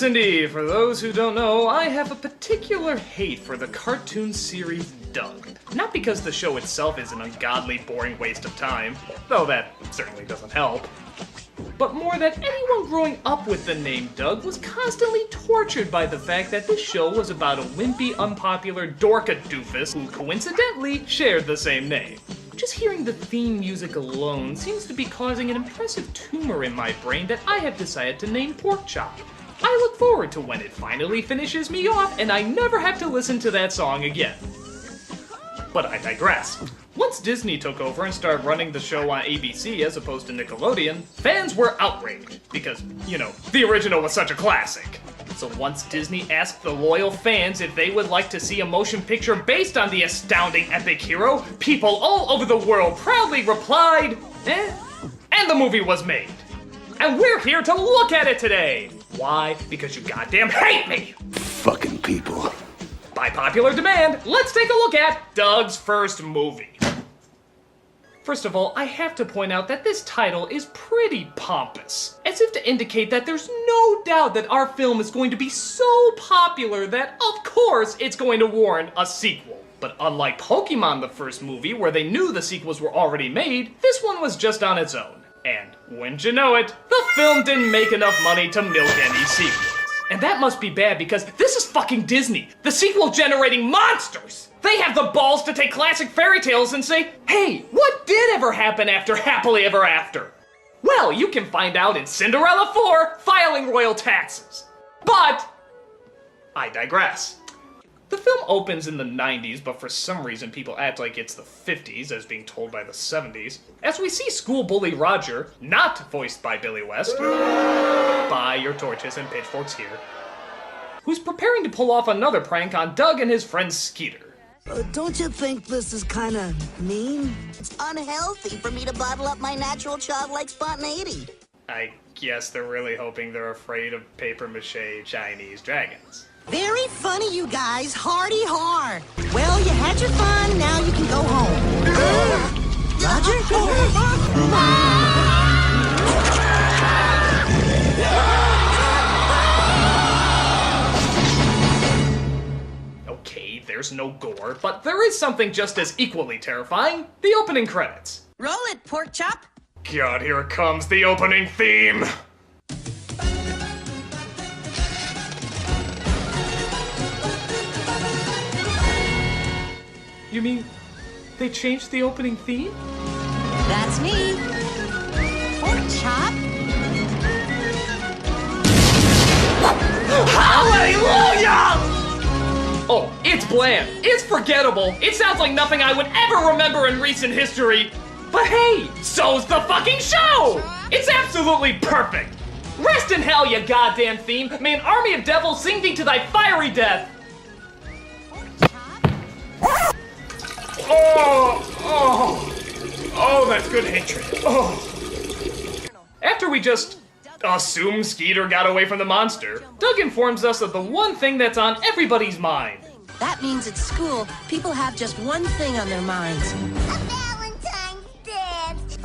Yes, indeed. For those who don't know, I have a particular hate for the cartoon series Doug. Not because the show itself is an ungodly, boring waste of time, though that certainly doesn't help, but more that anyone growing up with the name Doug was constantly tortured by the fact that this show was about a wimpy, unpopular dorka doofus who coincidentally shared the same name. Just hearing the theme music alone seems to be causing an impressive tumor in my brain that I have decided to name Pork Chop. I look forward to when it finally finishes me off and I never have to listen to that song again. But I digress. Once Disney took over and started running the show on ABC as opposed to Nickelodeon, fans were outraged because, the original was such a classic. So once Disney asked the loyal fans if they would like to see a motion picture based on the astounding epic hero, people all over the world proudly replied, and the movie was made. And we're here to look at it today. Why? Because you goddamn hate me! Fucking people. By popular demand, let's take a look at Doug's first movie. First of all, I have to point out that this title is pretty pompous, as if to indicate that there's no doubt that our film is going to be so popular that, of course, it's going to warrant a sequel. But unlike Pokemon the first movie, where they knew the sequels were already made, this one was just on its own. And, wouldn't you know it, the film didn't make enough money to milk any sequels. And that must be bad because this is fucking Disney, the sequel generating monsters! They have the balls to take classic fairy tales and say, hey, what did ever happen after Happily Ever After? Well, you can find out in Cinderella 4, Filing Royal Taxes. But, I digress. The film opens in the 90s, but for some reason people act like it's the 50s, as being told by the 70s, as we see school bully Roger, not voiced by Billy West, buy your torches and pitchforks here, who's preparing to pull off another prank on Doug and his friend Skeeter. Don't you think this is kinda mean? It's unhealthy for me to bottle up my natural childlike spontaneity. I guess they're really hoping they're afraid of papier-mâché Chinese dragons. Very funny, you guys. Hardy har. Well, you had your fun. Now you can go home. Okay, there's no gore, but there is something just as equally terrifying. The opening credits. Roll it, Pork Chop. God, here comes the opening theme! You mean, they changed the opening theme? That's me. Pork Chop. Hallelujah! Oh, it's bland. It's forgettable. It sounds like nothing I would ever remember in recent history. But hey, so's the fucking show! It's absolutely perfect. Rest in hell, you goddamn theme. May an army of devils sing thee to thy fiery death. Oh, that's good hatred. Oh. After we just assume Skeeter got away from the monster, Doug informs us of the one thing that's on everybody's mind. That means at school, people have just one thing on their minds. A Valentine's dance.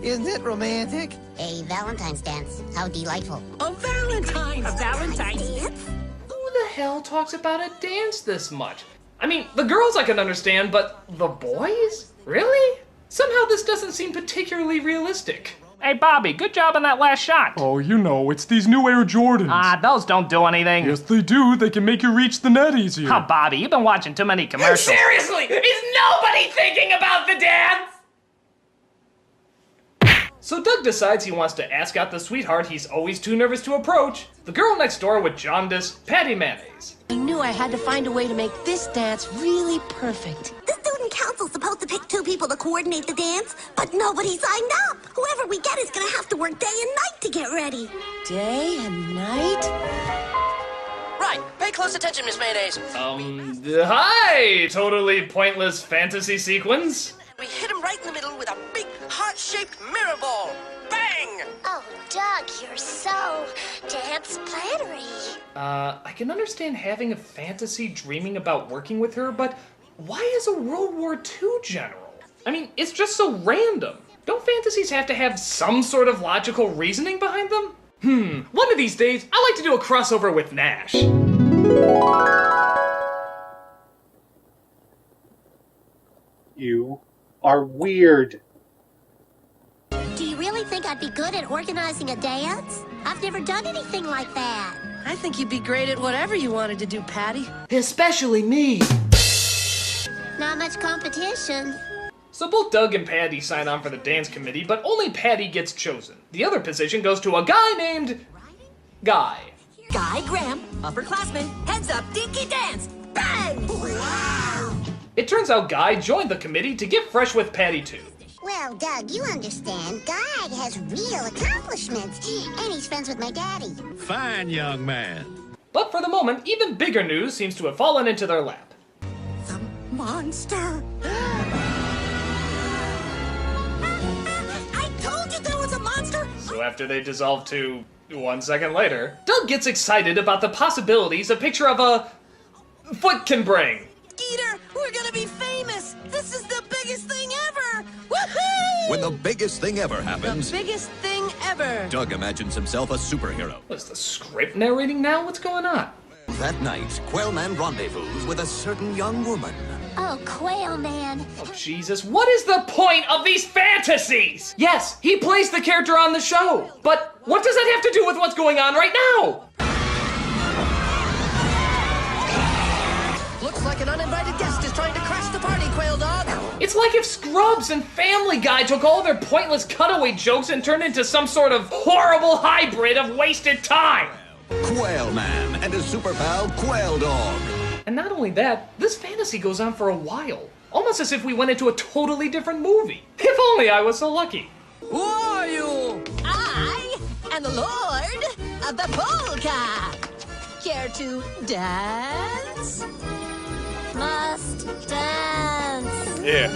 Isn't it romantic? A Valentine's dance. How delightful. A Valentine's dance? Who the hell talks about a dance this much? I mean, the girls I can understand, but the boys? Really? Somehow this doesn't seem particularly realistic. Hey, Bobby, good job on that last shot. Oh, it's these new Air Jordans. Those don't do anything. Yes, they do. They can make you reach the net easier. Oh, Bobby, you've been watching too many commercials. Seriously, is nobody thinking about the dance? So Doug decides he wants to ask out the sweetheart he's always too nervous to approach, the girl next door with jaundice, Patty Mayonnaise. I knew I had to find a way to make this dance really perfect. The student council's supposed to pick 2 people to coordinate the dance, but nobody signed up. Whoever we get is gonna have to work day and night to get ready. Day and night? Right, pay close attention, Miss Mayonnaise. Hi, totally pointless fantasy sequence. We hit him right in the middle with a big, heart-shaped mirror ball. Bang! Oh, Doug, you're so dance-plannery. I can understand having a fantasy dreaming about working with her, but why is a World War II general? I mean, it's just so random. Don't fantasies have to have some sort of logical reasoning behind them? One of these days, I like to do a crossover with Nash. You are weird. Do you really think I'd be good at organizing a dance? I've never done anything like that. I think you'd be great at whatever you wanted to do, Patty. Especially me. Not much competition. So both Doug and Patty sign on for the dance committee, but only Patty gets chosen. The other position goes to a guy named Guy. Guy Graham, upperclassman, heads up, dinky dance, bang! It turns out Guy joined the committee to get fresh with Patty too. Well, Doug, you understand. Guy has real accomplishments, and he's friends with my daddy. Fine, young man. But for the moment, even bigger news seems to have fallen into their lap. The monster! I told you there was a monster! So after they dissolve to 1 second later, Doug gets excited about the possibilities a picture of a foot can bring. Skeeter, we're gonna be famous! This is the biggest thing ever! Woohoo! When the biggest thing ever happens, The biggest thing ever! Doug imagines himself a superhero. What is the script narrating now? What's going on? That night, Quailman rendezvous with a certain young woman. Oh, Quail Man. Oh, Jesus, what is the point of these fantasies? Yes, he plays the character on the show, but what does that have to do with what's going on right now? Looks like an uninvited guest is trying to crash the party, Quail Dog. It's like if Scrubs and Family Guy took all their pointless cutaway jokes and turned into some sort of horrible hybrid of wasted time. Quailman and his super pal, Quail Dog. And not only that, this fantasy goes on for a while. Almost as if we went into a totally different movie. If only I was so lucky. Who are you? I am the Lord of the Polka. Care to dance? Must dance. Yeah,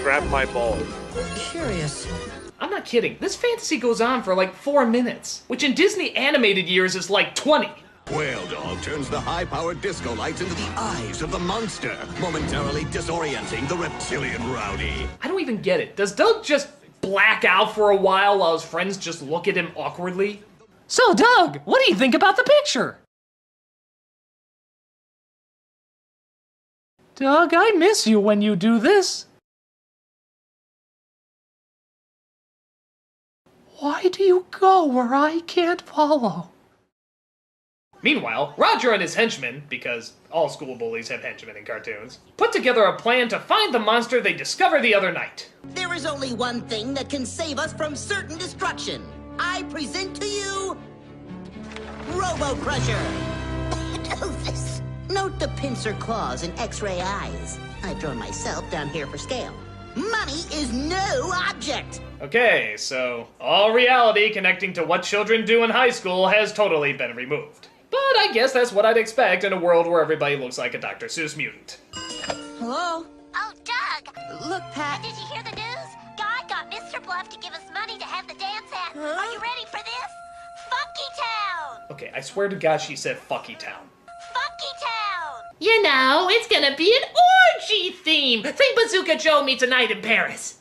grab my ball. Curious. I'm not kidding. This fantasy goes on for like 4 minutes, which in Disney animated years is like 20. Quail Dog turns the high-powered disco lights into the eyes of the monster, momentarily disorienting the reptilian rowdy. I don't even get it. Does Doug just black out for a while his friends just look at him awkwardly? So, Doug, what do you think about the picture? Doug, I miss you when you do this. Why do you go where I can't follow? Meanwhile, Roger and his henchmen, because all school bullies have henchmen in cartoons, put together a plan to find the monster they discovered the other night. There is only one thing that can save us from certain destruction. I present to you... Robo Crusher. This. Note the pincer claws and x-ray eyes. I've drawn myself down here for scale. Money is no object. Okay, so all reality connecting to what children do in high school has totally been removed. But I guess that's what I'd expect in a world where everybody looks like a Dr. Seuss mutant. Hello? Oh, Doug. Look, Pat. Did you hear the news? Guy got Mr. Bluff to give us money to have the dance at. Are you ready for this? Funky Town. Okay, I swear to God she said fucky town. Funky Town. You know, it's gonna be an orgy theme. Think Bazooka Joe meets a night in Paris.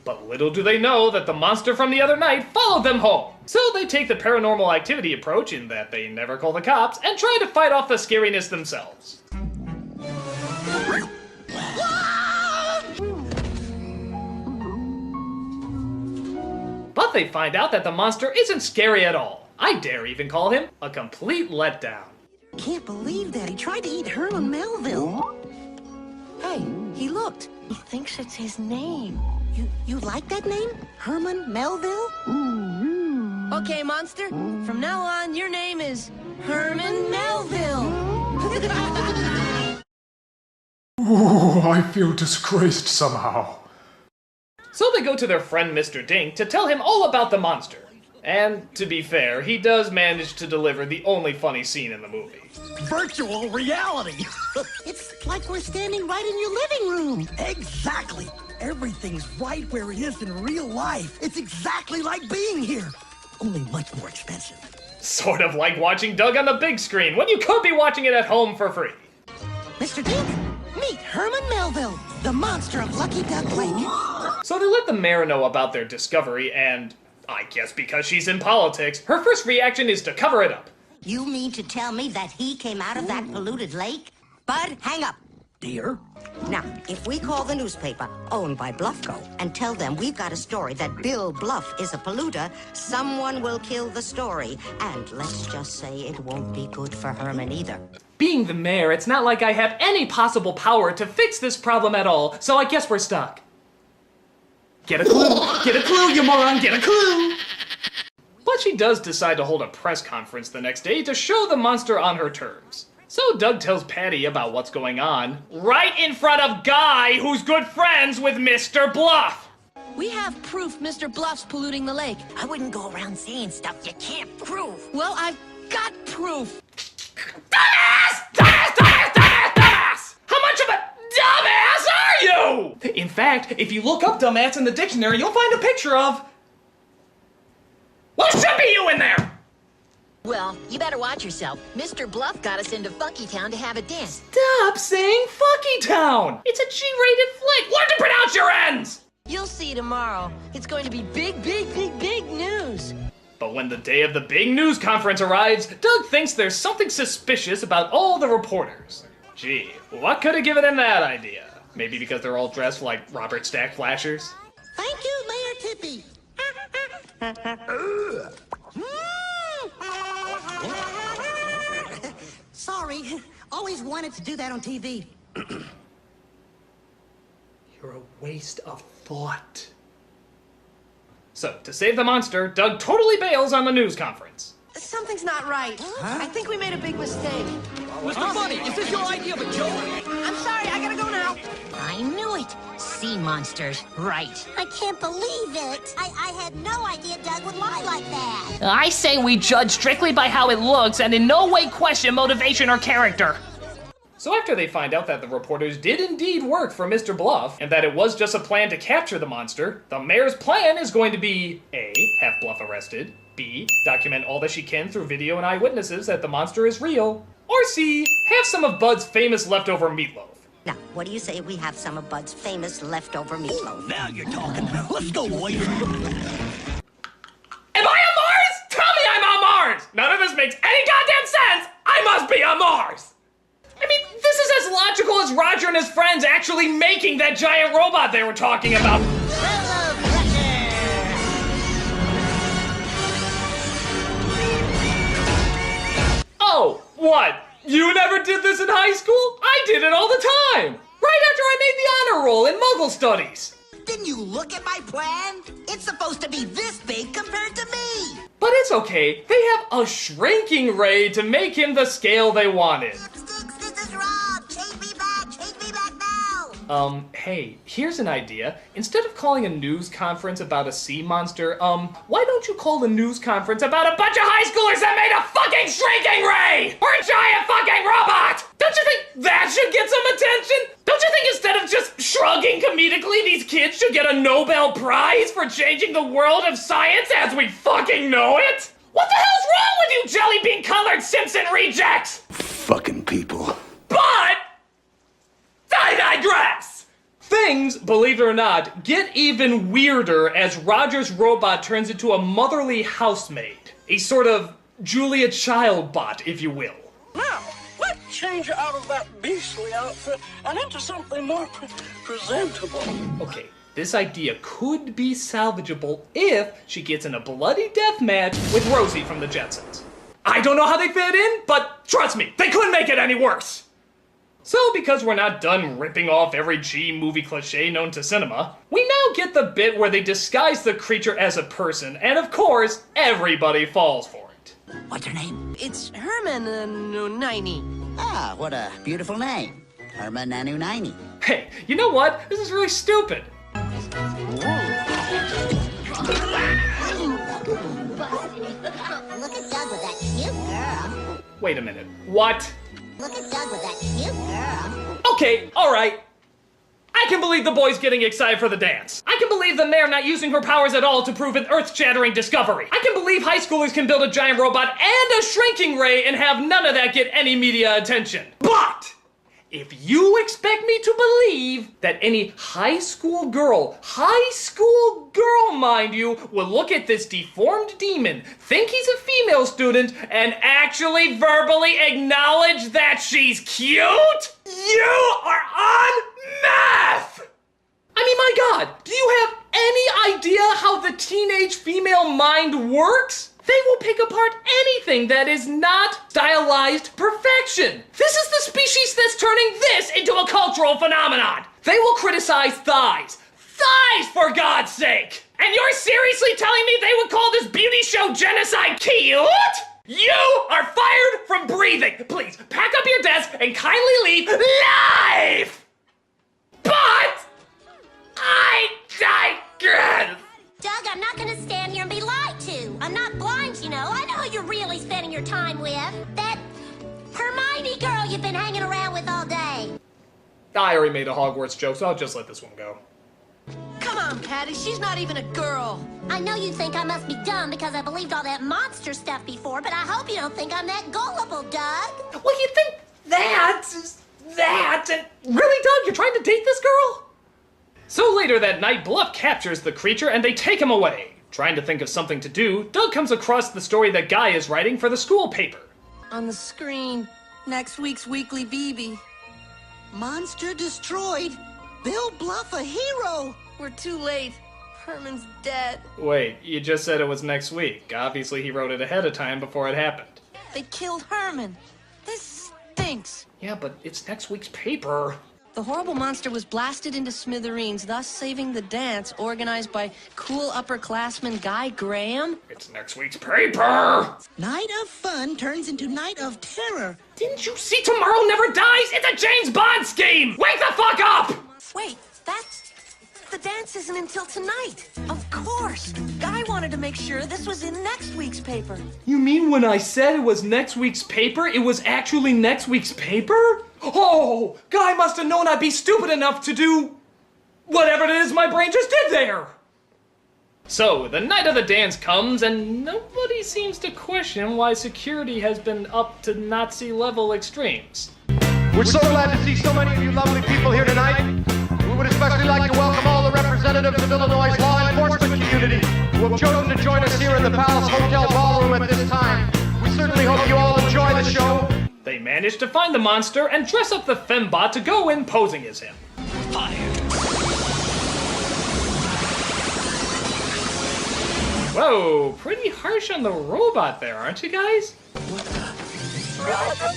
But little do they know that the monster from the other night followed them home. So they take the paranormal activity approach in that they never call the cops and try to fight off the scariness themselves. But they find out that the monster isn't scary at all. I dare even call him a complete letdown. Can't believe that. He tried to eat Herman Melville. Hey, he looked. He thinks it's his name. You like that name? Herman Melville? Okay, monster. From now on, your name is Herman Melville. Ooh, I feel disgraced somehow. So they go to their friend Mr. Dink to tell him all about the monster. And to be fair, he does manage to deliver the only funny scene in the movie. Virtual reality. It's like we're standing right in your living room. Exactly. Everything's right where it is in real life. It's exactly like being here. Only much more expensive. Sort of like watching Doug on the big screen when you could be watching it at home for free. Mr. Dink, meet Herman Melville, the monster of Lucky Duck Lake. So they let the mayor know about their discovery and, I guess because she's in politics, her first reaction is to cover it up. You mean to tell me that he came out of that polluted lake? Bud, hang up. Dear? Now, if we call the newspaper owned by Bluffco and tell them we've got a story that Bill Bluff is a polluter, someone will kill the story. And let's just say it won't be good for Herman either. Being the mayor, it's not like I have any possible power to fix this problem at all, so I guess we're stuck. Get a clue! Get a clue, you moron! Get a clue! But she does decide to hold a press conference the next day to show the monster on her terms. So Doug tells Patty about what's going on, right in front of Guy, who's good friends with Mr. Bluff! We have proof Mr. Bluff's polluting the lake. I wouldn't go around saying stuff you can't prove. Well, I've got proof. Dumbass! Dumbass! Dumbass! Dumbass! Dumbass! How much of a dumbass are you? In fact, if you look up dumbass in the dictionary, you'll find a picture of... well, it should be you in there! Well, you better watch yourself. Mr. Bluff got us into Funky Town to have a dance. Stop saying Funky Town! It's a G-rated flick! Learn to pronounce your N's! You'll see tomorrow. It's going to be big, big, big, big news. But when the day of the big news conference arrives, Doug thinks there's something suspicious about all the reporters. Gee, what could have given him that idea? Maybe because they're all dressed like Robert Stack Flashers? Thank you, Mayor Tippy. Sorry, always wanted to do that on TV. You're a waste of thought. So, to save the monster, Doug totally bails on the news conference. Something's not right. I think we made a big mistake. Mr. Bunny, is this your idea of a joke? I'm sorry, I gotta go now. I knew it. Sea monsters, right. I can't believe it. I had no idea Doug would lie like that. I say we judge strictly by how it looks and in no way question motivation or character. So after they find out that the reporters did indeed work for Mr. Bluff, and that it was just a plan to capture the monster, the mayor's plan is going to be A, have Bluff arrested, B, document all that she can through video and eyewitnesses that the monster is real, or C, have some of Bud's famous leftover meatloaf. Now, what do you say we have some of Bud's famous leftover meatloaf? Now you're talking. Let's go, boys. Am I on Mars? Tell me I'm on Mars! None of this makes any goddamn sense! I must be on Mars! I mean, this is as logical as Roger and his friends actually making that giant robot they were talking about. Oh, what? You never did this in high school? I did it all the time! Right after I made the honor roll in Muggle Studies! Didn't you look at my plan? It's supposed to be this big compared to me. But it's okay, they have a shrinking ray to make him the scale they wanted. This is Rob. Chase me back now. Hey, here's an idea. Instead of calling a news conference about a sea monster, why don't you call the news conference about a bunch of high schoolers that made a fucking shrinking ray! Or a giant fucking robot! Don't you think that should get some attention? Don't you think instead of just shrugging comedically, these kids should get a Nobel Prize for changing the world of science as we fucking know it? What the hell's wrong with you jelly bean colored Simpson rejects? Fucking people. But I digress! Things, believe it or not, get even weirder as Roger's robot turns into a motherly housemaid. A sort of Julia Child bot, if you will. Now, let's change out of that beastly outfit and into something more presentable. Okay, this idea could be salvageable if she gets in a bloody death match with Rosie from the Jetsons. I don't know how they fit in, but trust me, they couldn't make it any worse. So, because we're not done ripping off every G-movie cliche known to cinema, we now get the bit where they disguise the creature as a person, and of course, everybody falls for it. What's her name? It's Herman Naini. Ah, what a beautiful name. Herman Naini. Hey, you know what? This is really stupid. Look at Doug with that cute girl. Wait a minute. What? Look at Doug with that cute girl. Okay, alright. I can believe the boy's getting excited for the dance. I can believe the mayor not using her powers at all to prove an earth-shattering discovery. I can believe high schoolers can build a giant robot and a shrinking ray and have none of that get any media attention. But If you expect me to believe that any high school girl, mind you, will look at this deformed demon, think he's a female student, and actually verbally acknowledge that she's cute, you are on meth! I mean, my God, do you have any idea how the teenage female mind works? They will pick apart anything that is not stylized perfection. This is the species that's turning this into a cultural phenomenon. They will criticize thighs. Thighs, for God's sake! And you're seriously telling me they would call this beauty show genocide cute? You are fired from breathing. Please, pack up your desk and kindly leave live! But I digress! Doug, I'm not gonna stand here and be lied to. I'm not blind, you know. I know who you're really spending your time with. That Hermione girl you've been hanging around with all day. I already made a Hogwarts joke, so I'll just let this one go. Come on, Patty, she's not even a girl. I know you think I must be dumb because I believed all that monster stuff before, but I hope you don't think I'm that gullible, Doug. Well, you think that? Really, Doug, you're trying to date this girl? So later that night, Bluff captures the creature and they take him away. Trying to think of something to do, Doug comes across the story that Guy is writing for the school paper. On the screen, next week's Weekly BB. Monster destroyed. Bill Bluff a hero. We're too late. Herman's dead. Wait, you just said it was next week. Obviously he wrote it ahead of time before it happened. They killed Herman. This stinks. Yeah, but it's next week's paper. The horrible monster was blasted into smithereens, thus saving the dance organized by cool upperclassman Guy Graham. It's next week's paper! Night of fun turns into night of terror. Didn't you see Tomorrow Never Dies? It's a James Bond scheme! Wake the fuck up! Wait, the dance isn't until tonight. Of course. Guy wanted to make sure this was in next week's paper. You mean when I said it was next week's paper, it was actually next week's paper? Oh, Guy must have known I'd be stupid enough to do whatever it is my brain just did there. So, the night of the dance comes and nobody seems to question why security has been up to Nazi-level extremes. We're so glad to see so many of you lovely people here tonight. We would especially like to welcome all the representatives of Illinois' law enforcement community who have chosen to join us here in the Palace Hotel Ballroom at this time. We certainly hope you all enjoy the show. They manage to find the monster and dress up the fembot to go in posing as him. Fire! Whoa, pretty harsh on the robot there, aren't you guys? Roger.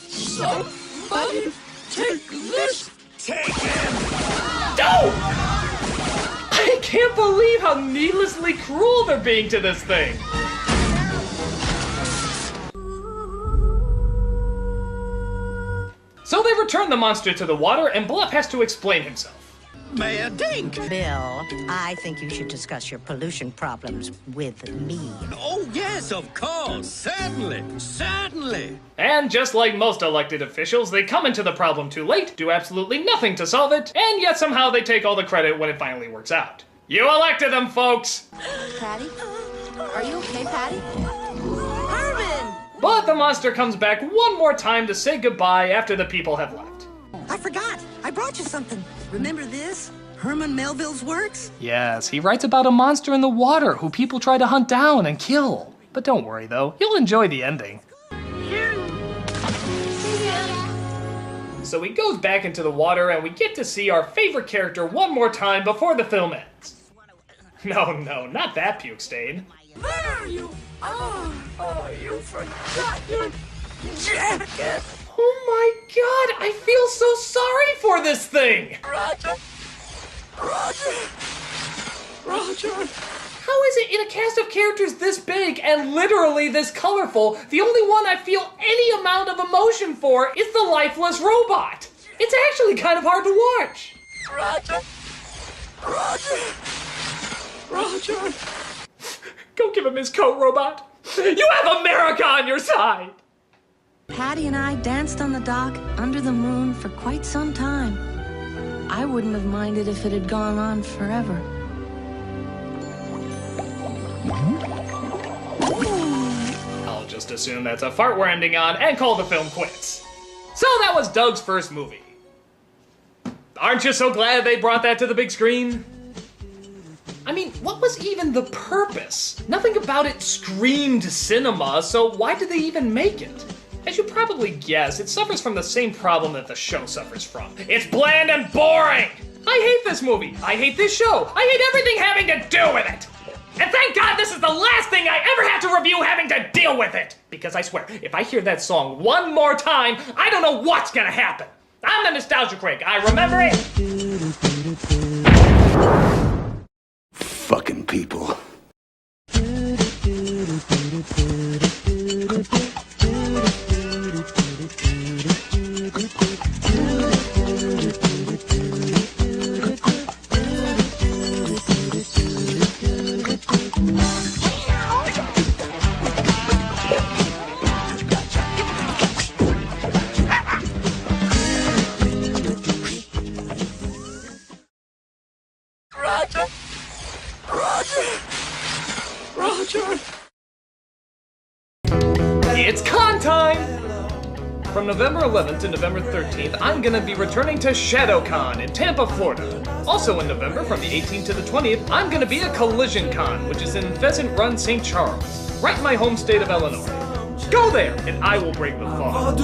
Somebody take this. Take him. No! I can't believe how needlessly cruel they're being to this thing. So they return the monster to the water and Bluff has to explain himself. Mayor Dink! Bill, I think you should discuss your pollution problems with me. Oh, yes, of course. Certainly. And just like most elected officials, they come into the problem too late, do absolutely nothing to solve it, and yet somehow they take all the credit when it finally works out. You elected them, folks! Patty? Are you okay, Patty? Herman! But the monster comes back one more time to say goodbye after the people have left. I forgot. I brought you something. Remember this? Herman Melville's works? Yes, he writes about a monster in the water who people try to hunt down and kill. But don't worry though, you'll enjoy the ending. So he goes back into the water and we get to see our favorite character one more time before the film ends. No, not that puke stain. There you are. Oh, you forgot your jacket. Oh my god, I feel so sorry for this thing! Roger. How is it in a cast of characters this big and literally this colorful, the only one I feel any amount of emotion for is the lifeless robot? It's actually kind of hard to watch. Roger. Go give him his coat, robot. You have America on your side! Patty and I danced on the dock under the moon for quite some time. I wouldn't have minded if it had gone on forever. I'll just assume that's a fart we're ending on and call the film quits. So that was Doug's first movie. Aren't you so glad they brought that to the big screen? I mean, what was even the purpose? Nothing about it screamed cinema, so why did they even make it? As you probably guessed, it suffers from the same problem that the show suffers from. It's bland and boring! I hate this movie, I hate this show, I hate everything having to do with it! And thank God this is the last thing I ever have to review having to deal with it! Because I swear, if I hear that song one more time, I don't know what's gonna happen! I'm the Nostalgia Critic, I remember it! Fucking people. Roger! It's con time! From November 11th to November 13th, I'm gonna be returning to ShadowCon in Tampa, Florida. Also in November, from the 18th to the 20th, I'm gonna be at Collision Con, which is in Pheasant Run, St. Charles, right in my home state of Illinois. Go there, and I will break the fog.